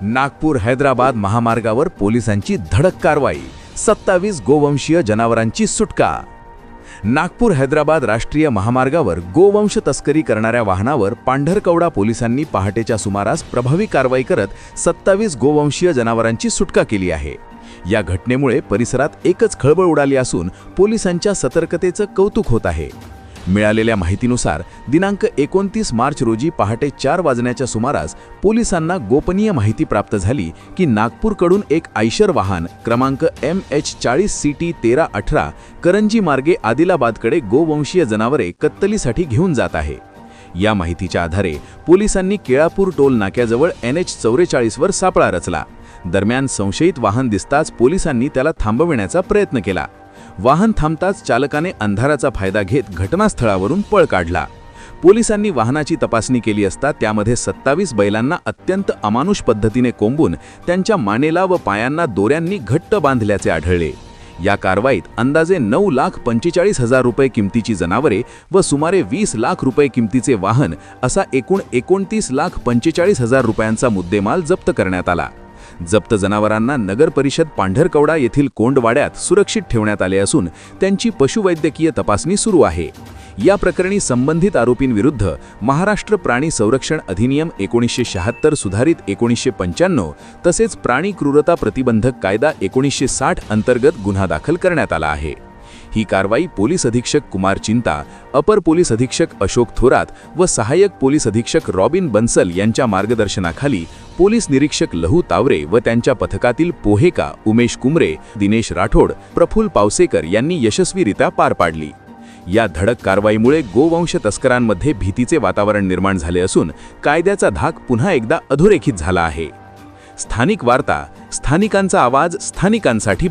नागपूर हैदराबाद महामार्गावर पोलिसांची धडक कारवाई, 27 गोवंशीय जनावरांची सुटका। नागपूर हैदराबाद राष्ट्रीय महामार्गावर गोवंश तस्करी करणाऱ्या वाहनावर पांढरकवडा पोलिसांनी पहाटेच्या सुमारास प्रभावी कारवाई करत 27 गोवंशीय जनावरांची सुटका केली आहे। या घटनेमुळे परिसरात एकच खळबळ उडाली असून पोलिसांच्या सतर्कतेचं कौतुक होत आहे। मिळालेल्या माहितीनुसार दिनांक 29 मार्च रोजी पहाटे 4 वाजण्याच्या सुमारास पोलिसांना गोपनीय माहिती प्राप्त झाली की नागपूरकडून एक आयशर वाहन क्रमांक MH40CT1318 करंजी मार्गे आदिलाबादकडे गोवंशीय जनावरे कत्तलीसाठी घेऊन जात आहे। या माहितीच्या आधारे पोलिसांनी केळापूर टोल नाक्याजवळ NH44 वर सापळा रचला। दरम्यान संशयित वाहन दिसताच पोलिसांनी त्याला थांबविण्याचा प्रयत्न केला। वाहन थांबताच चालकाने अंधाराचा फायदा घेत घटनास्थळावरून पळ काढला। पोलिसांनी वाहनाची तपासणी केली असता त्यामध्ये 27 बैलांना अत्यंत अमानुष पद्धतीने कोंबून त्यांच्या मानेला व पायांना दोऱ्यांनी घट्ट बांधल्याचे आढळले। या कारवाईत अंदाजे 9,45,000 रुपये किमतीची जनावरे व सुमारे 20 लाख रुपये किमतीचे वाहन असा एकूण 29,45,000 रुपयांचा मुद्देमाल जप्त करण्यात आला। जप्त जनावरांना नगर परिषद पांढरकवडा येथील कोंडवाड्यात सुरक्षित ठेवण्यात आले असून त्यांची पशुवैद्यकीय तपासणी सुरू आहे। या प्रकरणी संबंधित आरोपींविरुद्ध महाराष्ट्र प्राणी संरक्षण अधिनियम 1976 सुधारित 1995 तसेच प्राणी क्रूरता प्रतिबंधक कायदा 1960 अंतर्गत गुन्हा दाखल करण्यात आला आहे। ही कारवाई पोलीस अधीक्षक कुमार चिंता, अपर पोलीस अधीक्षक अशोक थोरात व सहाय्यक पोलीस अधीक्षक रॉबिन बन्सल यांच्या मार्गदर्शनाखाली पोलीस निरीक्षक लहू तावरे व त्यांच्या पथकातील पोहेका, उमेश कुमरे, दिनेश राठोड, प्रफुल्ल पावसेकर यांनी यशस्वीरित्या पार पाडली। या धडक कारवाईमुळे गोवंश तस्करांमध्ये भीतीचे वातावरण निर्माण झाले असून कायद्याचा धाक पुन्हा एकदा अधोरेखित झाला आहे। स्थानिक वार्ता, स्थानिकांचा आवाज स्थानिकांसाठी।